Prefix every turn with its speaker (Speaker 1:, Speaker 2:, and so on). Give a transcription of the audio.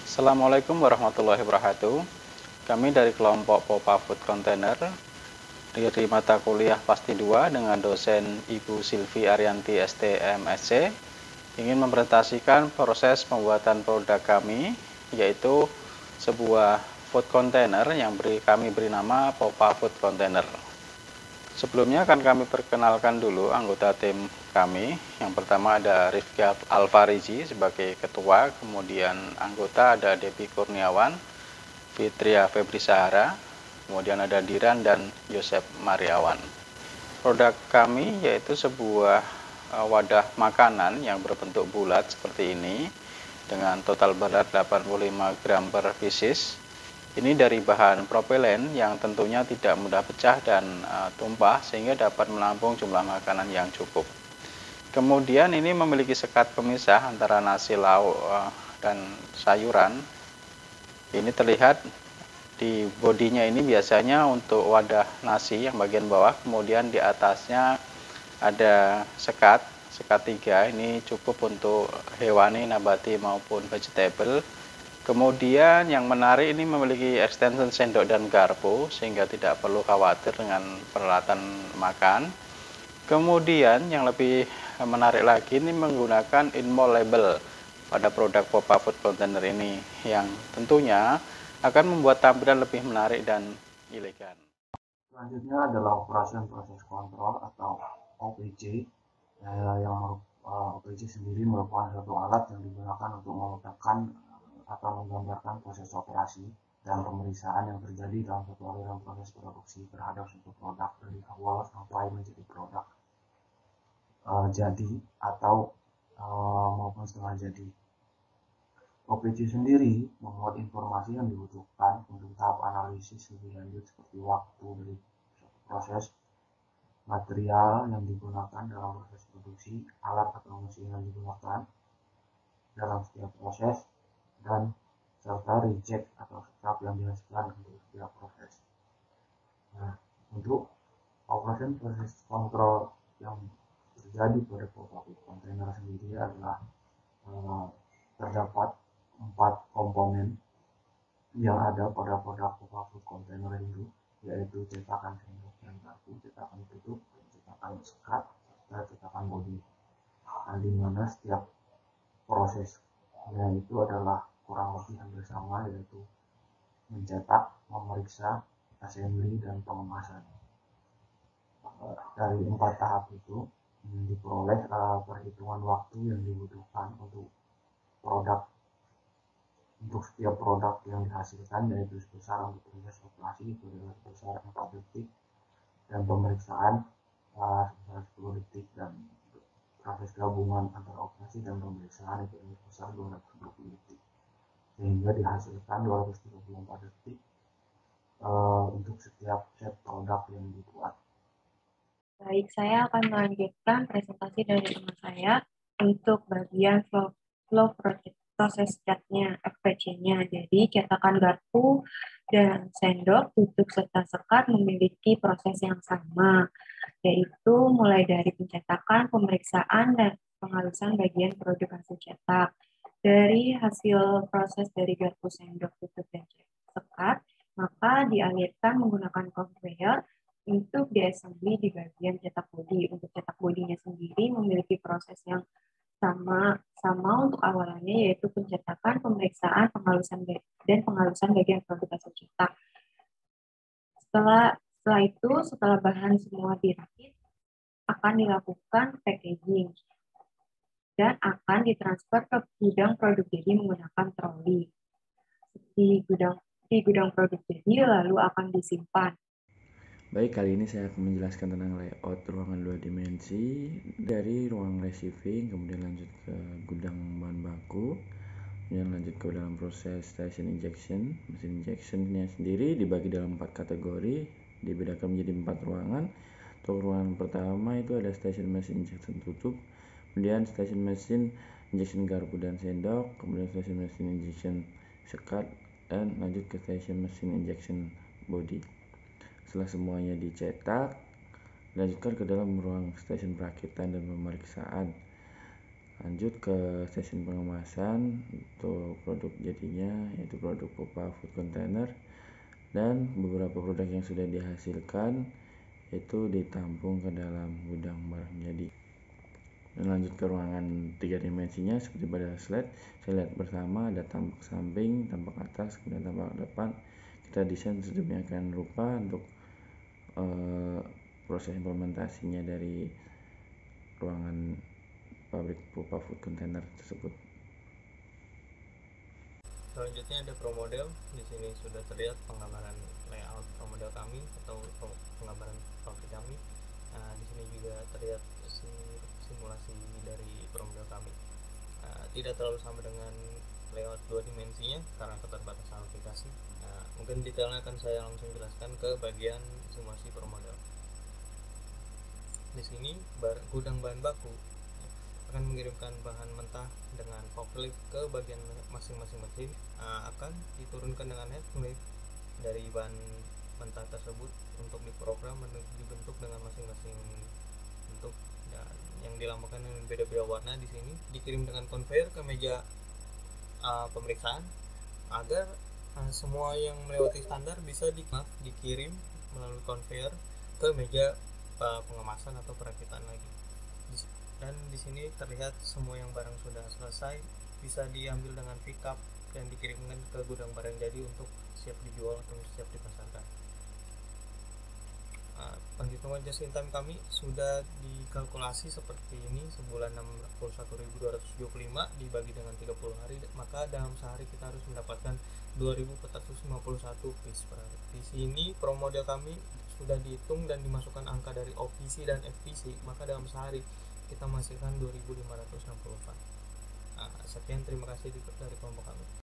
Speaker 1: Assalamualaikum warahmatullahi wabarakatuh. Kami dari kelompok Popa Food Container dari mata kuliah Pasti 2 dengan dosen Ibu Silvi Arianti STMSC ingin mempresentasikan proses pembuatan produk kami, yaitu sebuah food container yang kami beri nama Popa Food Container. Sebelumnya akan kami perkenalkan dulu anggota tim kami. Yang pertama ada Rifki Alfarizi sebagai ketua, kemudian anggota ada Depi Kurniawan, Fitria Febri Sahara, kemudian ada Diran dan Yosep Mariawan. Produk kami yaitu sebuah wadah makanan yang berbentuk bulat seperti ini dengan total berat 85 gram per pieces. Ini dari bahan propelen yang tentunya tidak mudah pecah dan tumpah sehingga dapat menampung jumlah makanan yang cukup. Kemudian ini memiliki sekat pemisah antara nasi, lauk, dan sayuran. Ini terlihat di bodinya ini biasanya untuk wadah nasi yang bagian bawah, kemudian di atasnya ada sekat 3, ini cukup untuk hewani, nabati maupun vegetable. Kemudian yang menarik ini memiliki extension sendok dan garpu sehingga tidak perlu khawatir dengan peralatan makan. Kemudian yang lebih menarik lagi ini menggunakan InMall label pada produk Popa Food Container ini yang tentunya akan membuat tampilan lebih menarik dan elegan.
Speaker 2: Selanjutnya adalah operation proses kontrol atau OPC. OPC sendiri merupakan suatu alat yang digunakan untuk meletakkan atau menggambarkan proses operasi dan pemeriksaan yang terjadi dalam suatu aliran proses produksi terhadap suatu produk dari awal sampai menjadi produk jadi atau maupun setelah jadi. OPC sendiri memuat informasi yang dibutuhkan untuk tahap analisis lebih lanjut seperti waktu dari suatu proses, material yang digunakan dalam proses produksi, alat atau mesin yang digunakan dalam setiap proses, dan serta reject atau scrap yang dihasilkan untuk setiap proses. Nah, untuk operation proses kontrol yang terjadi pada Popa Food Container sendiri adalah terdapat 4 komponen yang ada pada produk Popa Food Container itu, yaitu cetakan sendok dan garpu, cetakan tutup, cetakan sekat, serta cetakan bodi. Nah, di mana setiap prosesnya itu adalah kurang lebih hampir sama, yaitu mencetak, memeriksa, assembly, dan pengemasan. Dari 4 tahap itu diperoleh perhitungan waktu yang dibutuhkan untuk setiap produk yang dihasilkan, yaitu sebesar untuk proses operasi itu adalah sebesar 4 detik dan pemeriksaan sebesar 10 detik, dan proses gabungan antara operasi dan pemeriksaan itu sebesar 220 detik, sehingga dihasilkan 234 detik untuk setiap set produk yang dibuat.
Speaker 3: Baik, saya akan melanjutkan presentasi dari teman saya untuk bagian flow proses catnya, FPC-nya. Jadi, cetakan garpu dan sendok, tutup serta sekat memiliki proses yang sama, yaitu mulai dari pencetakan, pemeriksaan, dan penghalusan bagian produk hasil cetak. Dari hasil proses dari garpu, sendok, tutup, dan sekat, maka dialirkan menggunakan conveyor untuk diassembly di bagian cetak bodi. Untuk cetak bodinya sendiri memiliki proses yang sama untuk awalannya, yaitu pencetakan, pemeriksaan, penghalusan bagian produk hasil cetak. Setelah bahan semua dirakit, akan dilakukan packaging dan akan ditransfer ke gudang produk jadi menggunakan troli. Di gudang produk jadi lalu akan disimpan.
Speaker 4: Baik, kali ini saya akan menjelaskan tentang layout ruangan 2 dimensi dari ruang receiving, kemudian lanjut ke gudang bahan baku, kemudian lanjut ke dalam proses station injection. Mesin injectionnya sendiri dibagi dalam 4 kategori, dibedakan menjadi 4 ruangan. Untuk ruangan pertama itu ada station mesin injection tutup, kemudian station mesin injection garpu dan sendok, kemudian station mesin injection sekat, dan lanjut ke station mesin injection body. Setelah semuanya dicetak, dilanjutkan ke dalam ruang stasiun perakitan dan pemeriksaan. Lanjut ke sesi pengemasan untuk produk jadinya, yaitu produk Popa Food Container, dan beberapa produk yang sudah dihasilkan itu ditampung ke dalam gudang barang jadi. Dan lanjut ke ruangan 3 dimensinya seperti pada slide, saya lihat bersama ada tampak samping, tampak atas, kemudian tampak depan. Kita desain sedemikian rupa untuk proses implementasinya dari ruangan pabrik Popa Food Container tersebut.
Speaker 5: Selanjutnya ada pro model. Di sini sudah terlihat penggambaran layout pro model kami atau penggambaran pabrik kami. Nah, di sini juga terlihat simulasi dari pro model kami. Tidak terlalu sama dengan layout 2 dimensinya karena keterbatasan aplikasi. Mungkin detailnya akan saya langsung jelaskan ke bagian simulasi pro model. Di sini gudang bahan baku akan mengirimkan bahan mentah dengan forklift ke bagian masing-masing mesin, akan diturunkan dengan headlift dari bahan mentah tersebut untuk diprogram dan dibentuk dengan masing-masing bentuk, dan yang dilambangkan dengan beda-beda warna di sini dikirim dengan conveyor ke meja pemeriksaan agar semua yang melewati standar bisa dikirim melalui conveyor ke meja pengemasan atau perakitan lagi. Dan di sini terlihat semua yang barang sudah selesai bisa diambil dengan pickup dan dikirimkan ke gudang barang jadi untuk siap dijual atau siap dipasarkan. Penghitungan just in time kami sudah dikalkulasi seperti ini, sebulan 61.275 dibagi dengan 30 hari, maka dalam sehari kita harus mendapatkan 2.451 piece per hari. Di sini pro model kami sudah dihitung dan dimasukkan angka dari OPC dan FPC, maka dalam sehari kita menghasilkan 2.564. Sekian, terima kasih dari kelompok kami.